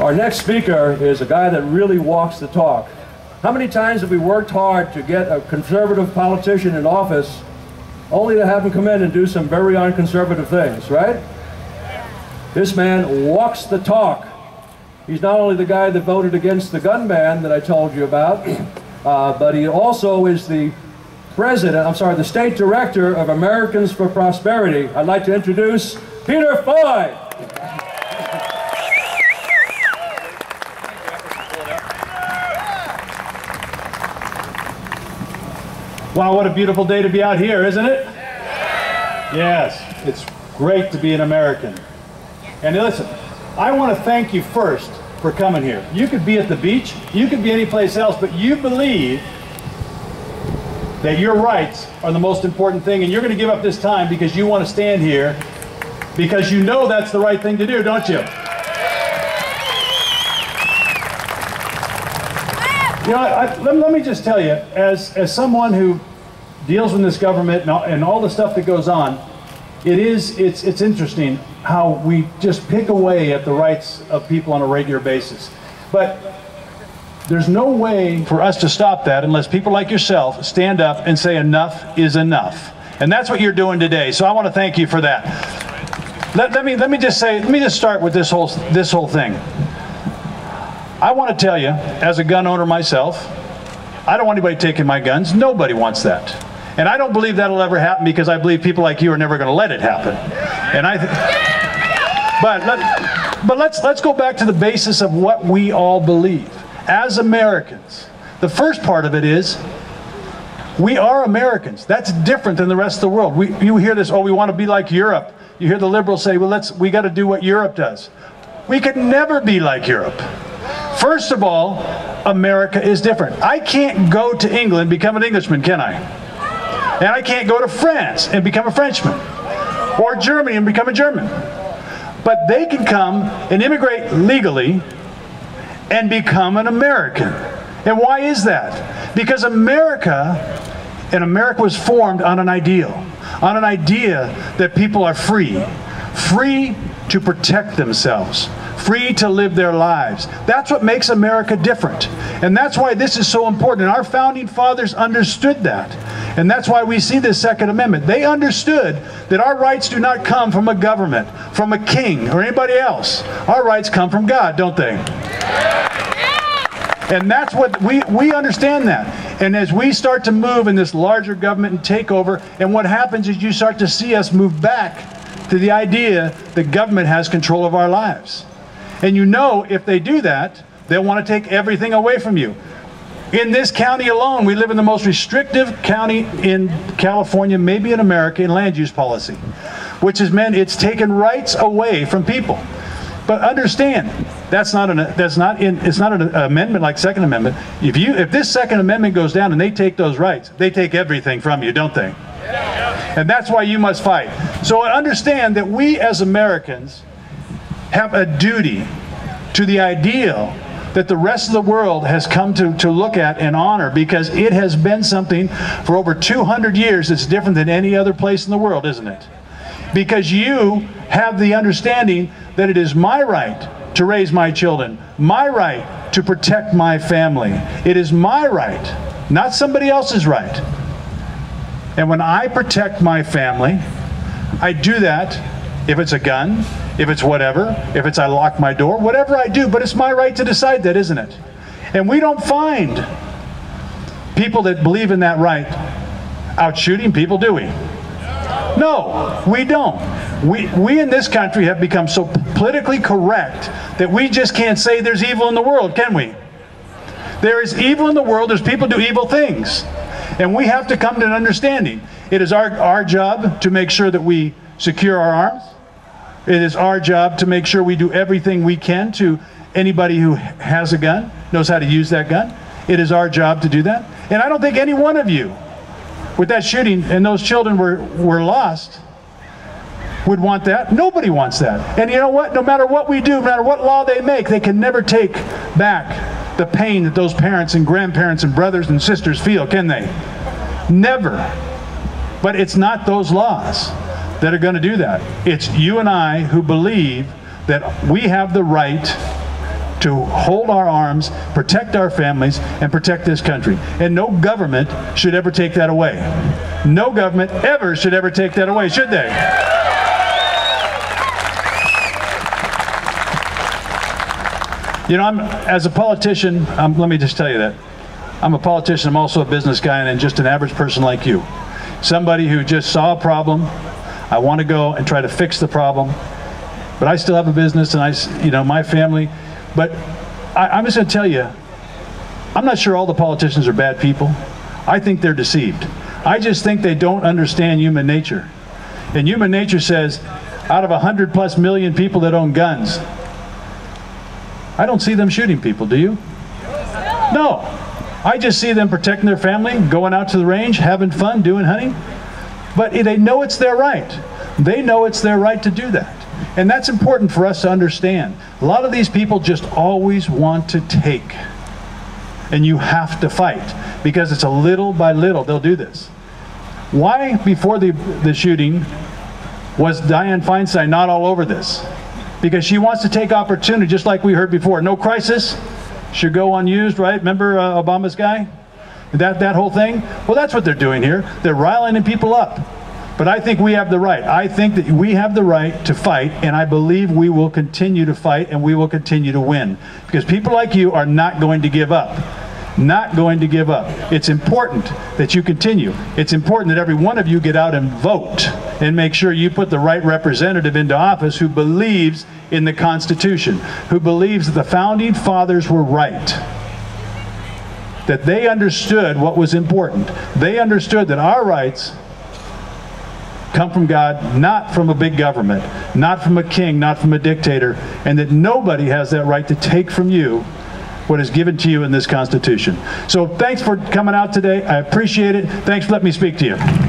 Our next speaker is a guy that really walks the talk. How many times have we worked hard to get a conservative politician in office only to have him come in and do some very unconservative things, right? This man walks the talk. He's not only the guy that voted against the gun ban that I told you about, but he also is the the state director of Americans for Prosperity. I'd like to introduce Peter Foy. Wow, what a beautiful day to be out here, isn't it? Yes, it's great to be an American. And listen, I want to thank you first for coming here. You could be at the beach, you could be any place else, but you believe that your rights are the most important thing, and you're going to give up this time because you want to stand here because you know that's the right thing to do, don't you? You know, let me just tell you, as someone who deals with this government and all the stuff that goes on, it's interesting how we just pick away at the rights of people on a regular basis. But there's no way for us to stop that unless people like yourself stand up and say enough is enough. And that's what you're doing today. So I want to thank you for that. Let me just start with this whole thing. I want to tell you, as a gun owner myself, I don't want anybody taking my guns. Nobody wants that. And I don't believe that'll ever happen because I believe people like you are never going to let it happen. And but let's go back to the basis of what we all believe. As Americans, the first part of it is, we are Americans. That's different than the rest of the world. You hear this, oh, we want to be like Europe. You hear the liberals say, well, we got to do what Europe does. We could never be like Europe. First of all, America is different. I can't go to England and become an Englishman, can I? And I can't go to France and become a Frenchman. Or Germany and become a German. But they can come and immigrate legally and become an American. And why is that? Because America was formed on an ideal. On an idea that people are free. Free to protect themselves. Free to live their lives. That's what makes America different. And that's why this is so important. And our founding fathers understood that. And that's why we see this Second Amendment. They understood that our rights do not come from a government, from a king, or anybody else. Our rights come from God, don't they? And that's what we understand that. And as we start to move in this larger government and take over, and what happens is you start to see us move back to the idea that government has control of our lives. And you know, if they do that, they'll want to take everything away from you. In this county alone, we live in the most restrictive county in California, maybe in America, in land use policy, which has meant it's taken rights away from people. But understand, it's not an amendment like Second Amendment. If this Second Amendment goes down and they take those rights, they take everything from you, don't they? And that's why you must fight. So understand that we as Americans have a duty to the ideal that the rest of the world has come to look at and honor, because it has been something for over 200 years that's different than any other place in the world, isn't it? Because you have the understanding that it is my right to raise my children, my right to protect my family. It is my right, not somebody else's right. And when I protect my family, I do that if it's a gun, if it's whatever, if it's I lock my door, whatever I do, but it's my right to decide that, isn't it? And we don't find people that believe in that right out shooting people, do we? No, we don't. We in this country have become so politically correct that we just can't say there's evil in the world, can we? There is evil in the world, there's people do evil things. And we have to come to an understanding. It is our job to make sure that we secure our arms. It is our job to make sure we do everything we can to anybody who has a gun, knows how to use that gun. It is our job to do that. And I don't think any one of you, with that shooting and those children were lost, would want that. Nobody wants that. And you know what? No matter what we do, no matter what law they make, they can never take back the pain that those parents and grandparents and brothers and sisters feel, can they? Never. But it's not those laws that are going to do that. It's you and I who believe that we have the right to hold our arms, protect our families, and protect this country. And no government should ever take that away. No government ever should ever take that away, should they? You know, as a politician, let me just tell you that. I'm a politician, I'm also a business guy, and just an average person like you. Somebody who just saw a problem. I want to go and try to fix the problem. But I still have a business, and you know, my family. But I'm just going to tell you, I'm not sure all the politicians are bad people. I think they're deceived. I just think they don't understand human nature. And human nature says, out of 100+ million people that own guns, I don't see them shooting people, do you? No. I just see them protecting their family, going out to the range, having fun, doing hunting. But they know it's their right. They know it's their right to do that. And that's important for us to understand. A lot of these people just always want to take. And you have to fight, because it's a little by little they'll do this. Why, before the shooting, was Dianne Feinstein not all over this? Because she wants to take opportunity, just like we heard before. No crisis should go unused, right? Remember Obama's guy? That whole thing? Well, that's what they're doing here. They're riling people up. But I think we have the right. I think that we have the right to fight, and I believe we will continue to fight, and we will continue to win. Because people like you are not going to give up. Not going to give up. It's important that you continue. It's important that every one of you get out and vote and make sure you put the right representative into office who believes in the Constitution, who believes that the Founding Fathers were right, that they understood what was important. They understood that our rights come from God, not from a big government, not from a king, not from a dictator, and that nobody has that right to take from you what is given to you in this Constitution. So thanks for coming out today. I appreciate it. Thanks for letting me speak to you.